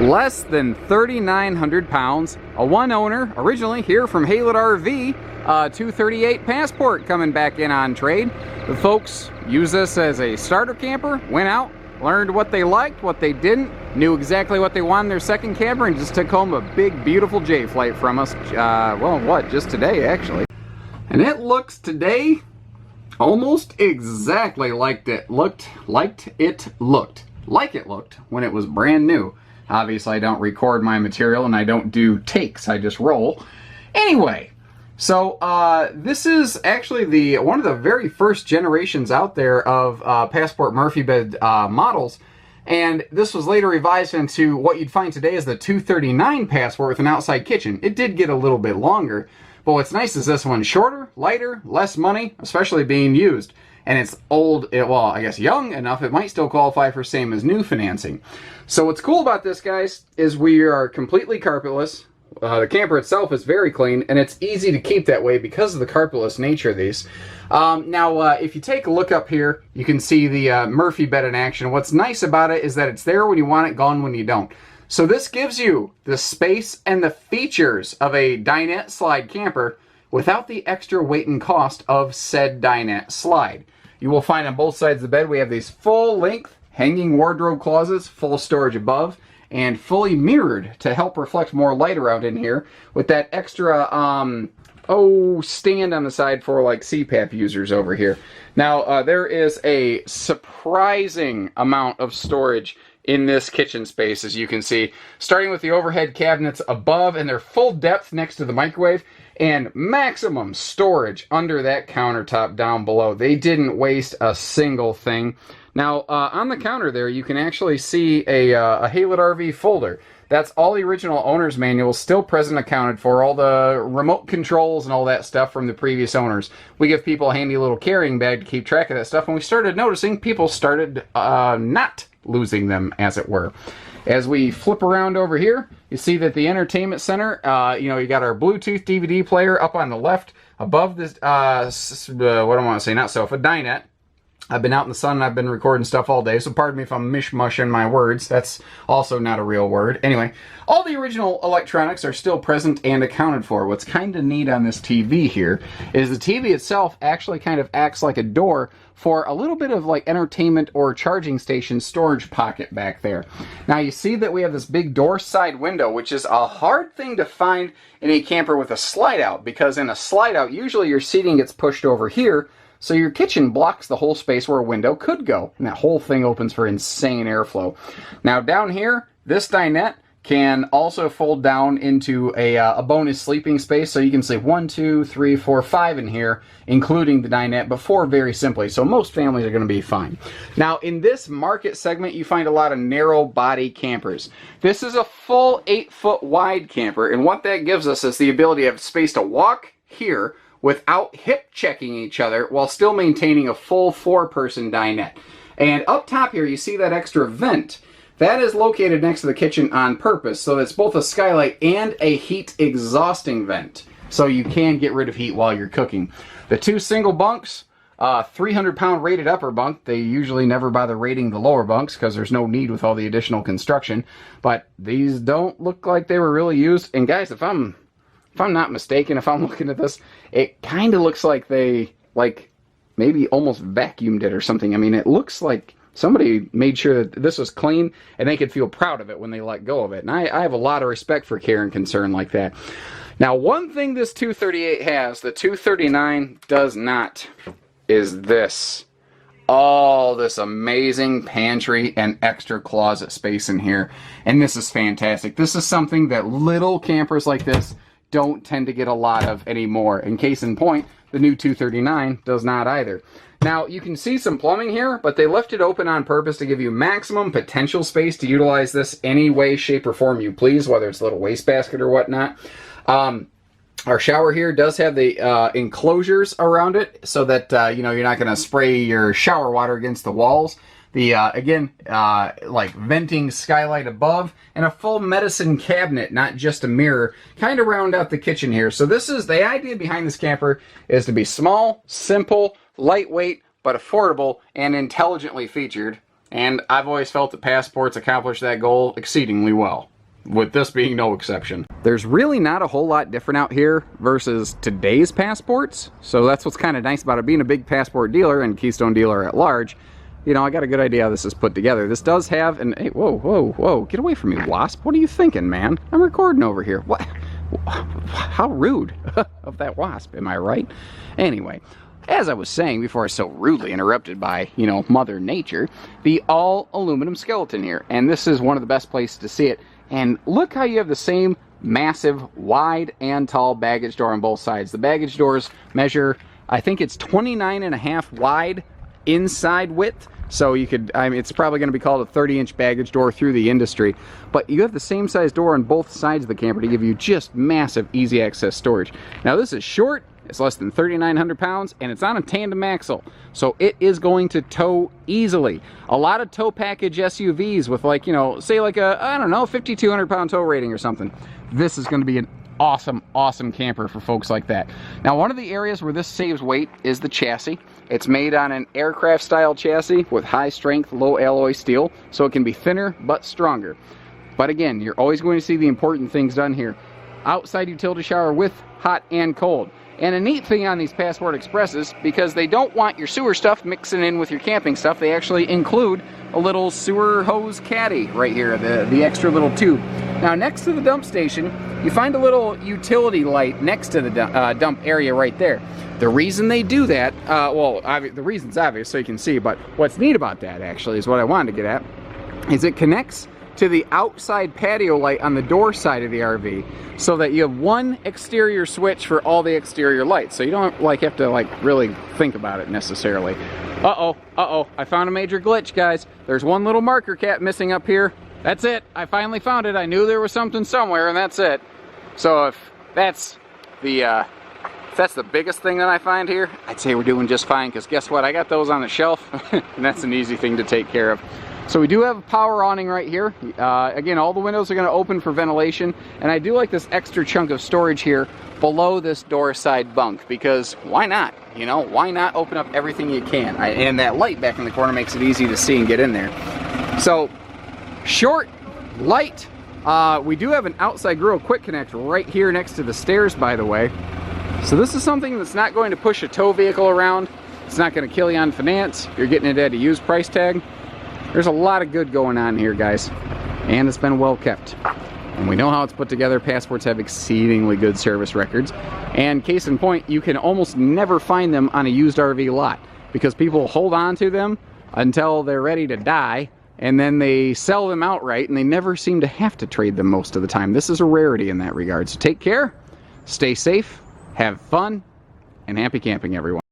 Less than 3,900 pounds, a one owner, originally here from Haylett RV, 238 Passport coming back in on trade. The folks use this as a starter camper, went out, learned what they liked, what they didn't, knew exactly what they wanted in their second camper, and just took home a big, beautiful J flight from us, just today, actually. And it looks today almost exactly like it looked when it was brand new. Obviously, I don't record my material and I don't do takes, I just roll. Anyway, so this is actually one of the very first generations out there of Passport Murphy bed models, and this was later revised into what you'd find today as the 239 Passport with an outside kitchen. It did get a little bit longer, but what's nice is this one's shorter, lighter, less money, especially being used. And it's old, well, I guess young enough, it might still qualify for same as new financing. So what's cool about this, guys, is we are completely carpetless. The camper itself is very clean, and it's easy to keep that way because of the carpetless nature of these. If you take a look up here, you can see the Murphy bed in action. What's nice about it is that it's there when you want it, gone when you don't. So this gives you the space and the features of a dinette slide camper without the extra weight and cost of said dinette slide. You will find on both sides of the bed we have these full-length hanging wardrobe closets, full storage above, and fully mirrored to help reflect more light around in here with that extra stand on the side for like CPAP users over here. Now there is a surprising amount of storage in this kitchen space, as you can see, starting with the overhead cabinets above and their full depth next to the microwave, and maximum storage under that countertop down below. They didn't waste a single thing. Now, on the counter there, you can actually see a Haylett RV folder. That's all the original owner's manuals, still present, accounted for, all the remote controls and all that stuff from the previous owners. We give people a handy little carrying bag to keep track of that stuff, and we started noticing people started not losing them, as it were. As we flip around over here, you see that the entertainment center, you got our Bluetooth DVD player up on the left above this, what do I want to say, not sofa, dinette. I've been out in the sun and I've been recording stuff all day, so pardon me if I'm mishmushing my words. That's also not a real word. Anyway, all the original electronics are still present and accounted for. What's kind of neat on this TV here is the TV itself actually kind of acts like a door for a little bit of like entertainment or charging station storage pocket back there. Now you see that we have this big door side window, which is a hard thing to find in a camper with a slide out, because in a slide out, usually your seating gets pushed over here, so your kitchen blocks the whole space where a window could go, and that whole thing opens for insane airflow. Now down here, this dinette can also fold down into a bonus sleeping space, so you can sleep 1, 2, 3, 4, 5 in here, including the dinette, but 4 very simply, so most families are going to be fine. Now in this market segment, you find a lot of narrow body campers. This is a full 8-foot wide camper, and what that gives us is the ability to have space to walk here without hip checking each other while still maintaining a full 4-person dinette. And up top here, you see that extra vent. That is located next to the kitchen on purpose, so it's both a skylight and a heat exhausting vent, so you can get rid of heat while you're cooking. The 2 single bunks, 300-pound rated upper bunk. They usually never bother rating the lower bunks because there's no need with all the additional construction, but these don't look like they were really used. And guys, if I'm not mistaken, if I'm looking at this, it kind of looks like they, maybe almost vacuumed it or something. I mean, it looks like somebody made sure that this was clean and they could feel proud of it when they let go of it. And I have a lot of respect for care and concern like that. Now, one thing this 238 has, the 239 does not, is this. All this amazing pantry and extra closet space in here. And this is fantastic. This is something that little campers like this don't tend to get a lot of anymore. In case in point, the new 239 does not either. Now, you can see some plumbing here, but they left it open on purpose to give you maximum potential space to utilize this any way, shape, or form you please, whether it's a little wastebasket or whatnot. Our shower here does have the enclosures around it so that you're not going to spray your shower water against the walls. The, like venting skylight above, and a full medicine cabinet, not just a mirror, kind of round out the kitchen here. So this is, the idea behind this camper is to be small, simple, lightweight, but affordable and intelligently featured. And I've always felt that Passports accomplish that goal exceedingly well. with this being no exception. There's really not a whole lot different out here versus today's passports, so that's what's kind of nice about it. Being a big passport dealer and Keystone dealer at large, you know, I got a good idea how this is put together. This does have an... Hey, whoa, whoa, whoa, get away from me, Wasp. What are you thinking, man? I'm recording over here. What? How rude of that Wasp, am I right? Anyway, as I was saying before I was so rudely interrupted by, you know, Mother Nature, the all-aluminum skeleton here. And this is one of the best places to see it. And look how you have the same massive, wide, and tall baggage door on both sides. The baggage doors measure, I think it's 29.5 wide inside width. So you could, I mean, it's probably going to be called a 30-inch baggage door through the industry. But you have the same size door on both sides of the camper to give you just massive, easy access storage. Now this is short. It's less than 3,900 pounds, and it's on a tandem axle, so it is going to tow easily. A lot of tow package SUVs with, like, you know, say like a, I don't know, 5,200 pound tow rating or something. This is going to be an awesome, awesome camper for folks like that. Now, one of the areas where this saves weight is the chassis. It's made on an aircraft style chassis with high strength, low alloy steel, so it can be thinner but stronger. But again, you're always going to see the important things done here. Outside utility shower with hot and cold. And a neat thing on these Passport Expresses, because they don't want your sewer stuff mixing in with your camping stuff, they actually include a little sewer hose caddy right here, the extra little tube. Now, next to the dump station, you find a little utility light next to the dump area right there. The reason they do that, the reason's obvious, so you can see, but what's neat about that, actually, is what I wanted to get at, is it connects to the outside patio light on the door side of the RV, so that you have one exterior switch for all the exterior lights, so you don't have to really think about it necessarily. I found a major glitch, guys. There's one little marker cap missing up here. That's it. I finally found it. I knew there was something somewhere, and that's it. So if that's the biggest thing that I find here, I'd say we're doing just fine, because guess what? I got those on the shelf, and that's an easy thing to take care of. So we do have a power awning right here. Again, all the windows are going to open for ventilation, and I do like this extra chunk of storage here below this door side bunk, because why not? You know, why not open up everything you can? And that light back in the corner makes it easy to see and get in there. So, short, light. We do have an outside grill quick connect right here next to the stairs, by the way. So this is something that's not going to push a tow vehicle around. It's not going to kill you on finance. You're getting it at a used price tag. There's a lot of good going on here, guys, and it's been well kept. And we know how it's put together. Passports have exceedingly good service records. And case in point, you can almost never find them on a used RV lot, because people hold on to them until they're ready to die, and then they sell them outright, and they never seem to have to trade them most of the time. This is a rarity in that regard. So take care, stay safe, have fun, and happy camping, everyone.